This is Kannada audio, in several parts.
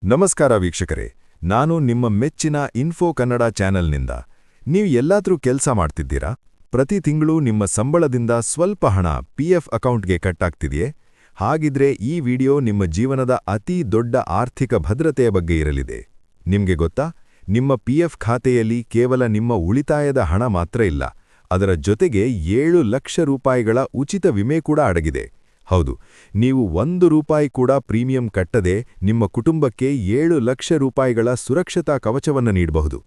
ನಮಸ್ಕಾರ ವೀಕ್ಷಕರೇ, ನಾನು ನಿಮ್ಮ ಮೆಚ್ಚಿನ ಇನ್ಫೋ ಕನ್ನಡ ಚಾನೆಲ್ನಿಂದ. ನೀವು ಎಲ್ಲಾದರೂ ಕೆಲಸ ಮಾಡ್ತಿದ್ದೀರಾ? ಪ್ರತಿ ತಿಂಗಳು ನಿಮ್ಮ ಸಂಬಳದಿಂದ ಸ್ವಲ್ಪ ಹಣ ಪಿಎಫ್ ಅಕೌಂಟ್ಗೆ ಕಟ್ಟಾಗ್ತಿದೆಯೇ? ಹಾಗಿದ್ರೆ ಈ ವಿಡಿಯೋ ನಿಮ್ಮ ಜೀವನದ ಅತಿ ದೊಡ್ಡ ಆರ್ಥಿಕ ಭದ್ರತೆಯ ಬಗ್ಗೆ ಇರಲಿದೆ. ನಿಮ್ಗೆ ಗೊತ್ತಾ, ನಿಮ್ಮ ಪಿಎಫ್ ಖಾತೆಯಲ್ಲಿ ಕೇವಲ ನಿಮ್ಮ ಉಳಿತಾಯದ ಹಣ ಮಾತ್ರ ಇಲ್ಲ, ಅದರ ಜೊತೆಗೆ 7 ಲಕ್ಷ ರೂಪಾಯಿಗಳ ಉಚಿತ ವಿಮೆ ಕೂಡ ಅಡಗಿದೆ. ಹೌದು, ನೀವು 1 ರೂಪಾಯಿ ಕೂಡ ಪ್ರೀಮಿಯಂ ಕಟ್ಟದೆ ನಿಮ್ಮ ಕುಟುಂಬಕ್ಕೆ 7 ಲಕ್ಷ ರೂಪಾಯಿಗಳ ಸುರಕ್ಷತಾ ಕವಚವನ್ನು ನೀಡಬಹುದು.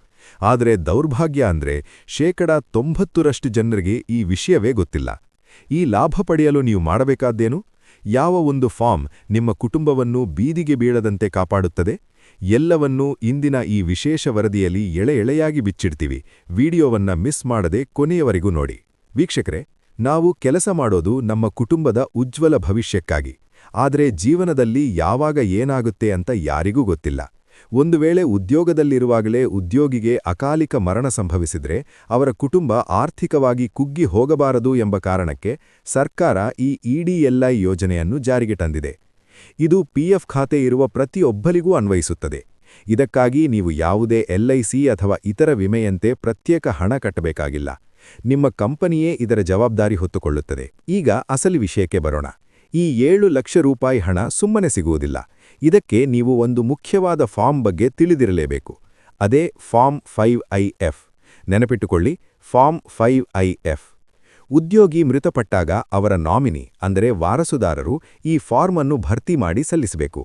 ಆದರೆ ದೌರ್ಭಾಗ್ಯ ಅಂದ್ರೆ 90% ಜನರಿಗೆ ಈ ವಿಷಯವೇ ಗೊತ್ತಿಲ್ಲ. ಈ ಲಾಭ ಪಡೆಯಲು ನೀವು ಮಾಡಬೇಕಾದ್ದೇನು? ಯಾವ ಒಂದು ಫಾರ್ಮ್ ನಿಮ್ಮ ಕುಟುಂಬವನ್ನು ಬೀದಿಗೆ ಬೀಳದಂತೆ ಕಾಪಾಡುತ್ತದೆ? ಎಲ್ಲವನ್ನೂ ಇಂದಿನ ಈ ವಿಶೇಷ ವರದಿಯಲ್ಲಿ ಎಳೆಯಾಗಿ ಬಿಚ್ಚಿಡ್ತೀವಿ. ವಿಡಿಯೋವನ್ನ ಮಿಸ್ ಮಾಡದೆ ಕೊನೆಯವರೆಗೂ ನೋಡಿ. ವೀಕ್ಷಕರೇ, ನಾವು ಕೆಲಸ ಮಾಡೋದು ನಮ್ಮ ಕುಟುಂಬದ ಉಜ್ವಲ ಭವಿಷ್ಯಕ್ಕಾಗಿ. ಆದರೆ ಜೀವನದಲ್ಲಿ ಯಾವಾಗ ಏನಾಗುತ್ತೆ ಅಂತ ಯಾರಿಗೂ ಗೊತ್ತಿಲ್ಲ. ಒಂದು ವೇಳೆ ಉದ್ಯೋಗದಲ್ಲಿರುವಾಗಲೇ ಉದ್ಯೋಗಿಗೆ ಅಕಾಲಿಕ ಮರಣ ಸಂಭವಿಸಿದ್ರೆ ಅವರ ಕುಟುಂಬ ಆರ್ಥಿಕವಾಗಿ ಕುಗ್ಗಿ ಹೋಗಬಾರದು ಎಂಬ ಕಾರಣಕ್ಕೆ ಸರ್ಕಾರ ಈ ಇಡಿಎಲ್ಐ ಯೋಜನೆಯನ್ನು ಜಾರಿಗೆ ತಂದಿದೆ. ಇದು ಪಿಎಫ್ ಖಾತೆ ಇರುವ ಪ್ರತಿಯೊಬ್ಬರಿಗೂ ಅನ್ವಯಿಸುತ್ತದೆ. ಇದಕ್ಕಾಗಿ ನೀವು ಯಾವುದೇ ಎಲ್ಐಸಿ ಅಥವಾ ಇತರ ವಿಮೆಯಂತೆ ಪ್ರತ್ಯೇಕ ಹಣ ಕಟ್ಟಬೇಕಾಗಿಲ್ಲ. ನಿಮ್ಮ ಕಂಪನಿಯೇ ಇದರ ಜವಾಬ್ದಾರಿ ಹೊತ್ತುಕೊಳ್ಳುತ್ತದೆ. ಈಗ ಅಸಲಿ ವಿಷಯಕ್ಕೆ ಬರೋಣ. ಈ 7 ಲಕ್ಷ ರೂಪಾಯಿ ಹಣ ಸುಮ್ಮನೆ ಸಿಗುವುದಿಲ್ಲ. ಇದಕ್ಕೆ ನೀವು ಒಂದು ಮುಖ್ಯವಾದ ಫಾರ್ಮ್ ಬಗ್ಗೆ ತಿಳಿದಿರಲೇಬೇಕು. ಅದೇ ಫಾರ್ಮ್ 5IF. ನೆನಪಿಟ್ಟುಕೊಳ್ಳಿ, form 5IF. ಉದ್ಯೋಗಿ ಮೃತಪಟ್ಟಾಗ ಅವರ ನಾಮಿನಿ ಅಂದರೆ ವಾರಸುದಾರರು ಈ ಫಾರ್ಮ್ ಅನ್ನು ಭರ್ತಿ ಮಾಡಿ ಸಲ್ಲಿಸಬೇಕು.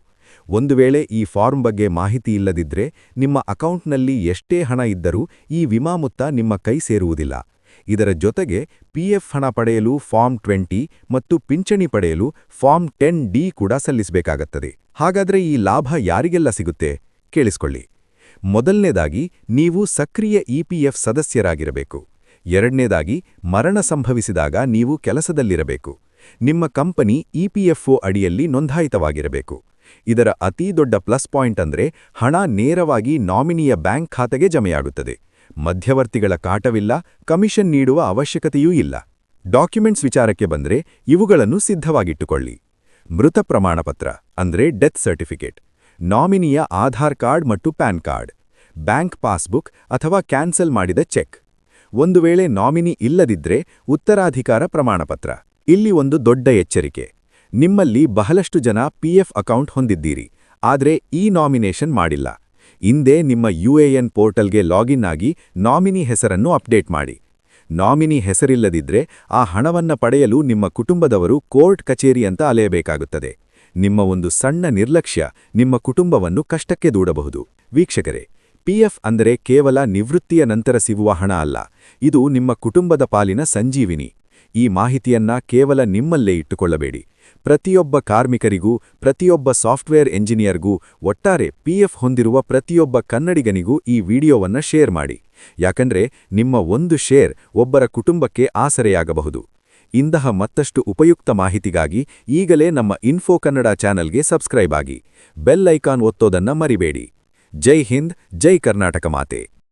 ಒಂದು ವೇಳೆ ಈ ಫಾರ್ಮ್ ಬಗ್ಗೆ ಮಾಹಿತಿ ಇಲ್ಲದಿದ್ದರೆ ನಿಮ್ಮ ಅಕೌಂಟ್ನಲ್ಲಿ ಎಷ್ಟೇ ಹಣ ಇದ್ದರೂ ಈ ವಿಮಾ ಮೊತ್ತ ನಿಮ್ಮ ಕೈ ಸೇರುವುದಿಲ್ಲ. ಇದರ ಜೊತೆಗೆ ಪಿಎಫ್ ಹಣ ಪಡೆಯಲು ಫಾರ್ಮ್ 20 ಮತ್ತು ಪಿಂಚಣಿ ಪಡೆಯಲು ಫಾರ್ಮ್ 10D ಕೂಡ ಸಲ್ಲಿಸಬೇಕಾಗುತ್ತದೆ. ಹಾಗಾದರೆ ಈ ಲಾಭ ಯಾರಿಗೆಲ್ಲ ಸಿಗುತ್ತೆ? ಕೇಳಿಸ್ಕೊಳ್ಳಿ. ಮೊದಲನೇದಾಗಿ, ನೀವು ಸಕ್ರಿಯ ಇಪಿಎಫ್ ಸದಸ್ಯರಾಗಿರಬೇಕು. ಎರಡನೇದಾಗಿ, ಮರಣ ಸಂಭವಿಸಿದಾಗ ನೀವು ಕೆಲಸದಲ್ಲಿರಬೇಕು. ನಿಮ್ಮ ಕಂಪನಿ ಇಪಿಎಫ್ಒ ಅಡಿಯಲ್ಲಿ ನೋಂದಾಯಿತವಾಗಿರಬೇಕು. ಇದರ ಅತೀ ದೊಡ್ಡ ಪ್ಲಸ್ ಪಾಯಿಂಟ್ ಅಂದ್ರೆ ಹಣ ನೇರವಾಗಿ ನಾಮಿನಿಯ ಬ್ಯಾಂಕ್ ಖಾತೆಗೆ ಜಮೆಯಾಗುತ್ತದೆ. ಮಧ್ಯವರ್ತಿಗಳ ಕಾಟವಿಲ್ಲ, ಕಮಿಷನ್ ನೀಡುವ ಅವಶ್ಯಕತೆಯೂ ಇಲ್ಲ. ಡಾಕ್ಯುಮೆಂಟ್ಸ್ ವಿಚಾರಕ್ಕೆ ಬಂದ್ರೆ ಇವುಗಳನ್ನು ಸಿದ್ಧವಾಗಿಟ್ಟುಕೊಳ್ಳಿ. ಮೃತ ಪ್ರಮಾಣಪತ್ರ ಅಂದ್ರೆ ಡೆತ್ ಸರ್ಟಿಫಿಕೇಟ್, ನಾಮಿನಿಯ ಆಧಾರ್ ಕಾರ್ಡ್ ಮತ್ತು ಪ್ಯಾನ್ ಕಾರ್ಡ್, ಬ್ಯಾಂಕ್ ಪಾಸ್ಬುಕ್ ಅಥವಾ ಕ್ಯಾನ್ಸಲ್ ಮಾಡಿದ ಚೆಕ್. ಒಂದು ವೇಳೆ ನಾಮಿನಿ ಇಲ್ಲದಿದ್ರೆ ಉತ್ತರಾಧಿಕಾರ ಪ್ರಮಾಣಪತ್ರ. ಇಲ್ಲಿ ಒಂದು ದೊಡ್ಡ ಎಚ್ಚರಿಕೆ. ನಿಮ್ಮಲ್ಲಿ ಬಹಳಷ್ಟು ಜನ ಪಿಎಫ್ ಅಕೌಂಟ್ ಹೊಂದಿದ್ದೀರಿ, ಆದರೆ ಈ ನಾಮಿನೇಷನ್ ಮಾಡಿಲ್ಲ. ಇಂದೇ ನಿಮ್ಮ ಯುಎಎನ್ ಪೋರ್ಟಲ್ಗೆ ಲಾಗಿನ್ ಆಗಿ ನಾಮಿನಿ ಹೆಸರನ್ನು ಅಪ್ಡೇಟ್ ಮಾಡಿ. ನಾಮಿನಿ ಹೆಸರಿಲ್ಲದಿದ್ರೆ ಆ ಹಣವನ್ನ ಪಡೆಯಲು ನಿಮ್ಮ ಕುಟುಂಬದವರು ಕೋರ್ಟ್ ಕಚೇರಿ ಅಂತ ಅಲೆಯಬೇಕಾಗುತ್ತದೆ. ನಿಮ್ಮ ಒಂದು ಸಣ್ಣ ನಿರ್ಲಕ್ಷ್ಯ ನಿಮ್ಮ ಕುಟುಂಬವನ್ನು ಕಷ್ಟಕ್ಕೆ ದೂಡಬಹುದು. ವೀಕ್ಷಕರೇ, ಪಿಎಫ್ ಅಂದರೆ ಕೇವಲ ನಿವೃತ್ತಿಯ ನಂತರ ಸಿಗುವ ಹಣ ಅಲ್ಲ, ಇದು ನಿಮ್ಮ ಕುಟುಂಬದ ಪಾಲಿನ ಸಂಜೀವಿನಿ. ಈ ಮಾಹಿತಿಯನ್ನ ಕೇವಲ ನಿಮ್ಮಲ್ಲೇ ಇಟ್ಟುಕೊಳ್ಳಬೇಡಿ. ಪ್ರತಿಯೊಬ್ಬ ಕಾರ್ಮಿಕರಿಗೂ, ಪ್ರತಿಯೊಬ್ಬ ಸಾಫ್ಟ್ವೇರ್ ಎಂಜಿನಿಯರ್ಗೂ, ಒಟ್ಟಾರೆ ಪಿಎಫ್ ಹೊಂದಿರುವ ಪ್ರತಿಯೊಬ್ಬ ಕನ್ನಡಿಗನಿಗೂ ಈ ವಿಡಿಯೋವನ್ನ ಶೇರ್ ಮಾಡಿ. ಯಾಕಂದ್ರೆ ನಿಮ್ಮ ಒಂದು ಶೇರ್ ಒಬ್ಬರ ಕುಟುಂಬಕ್ಕೆ ಆಸರೆಯಾಗಬಹುದು. ಇಂತಹ ಮತ್ತಷ್ಟು ಉಪಯುಕ್ತ ಮಾಹಿತಿಗಾಗಿ ಈಗಲೇ ನಮ್ಮ ಇನ್ಫೋ ಕನ್ನಡ ಚಾನೆಲ್ಗೆ ಸಬ್ಸ್ಕ್ರೈಬ್ ಆಗಿ. ಬೆಲ್ ಐಕಾನ್ ಒತ್ತೋದನ್ನ ಮರಿಬೇಡಿ. ಜೈ ಹಿಂದ್, ಜೈ ಕರ್ನಾಟಕ ಮಾತೆ.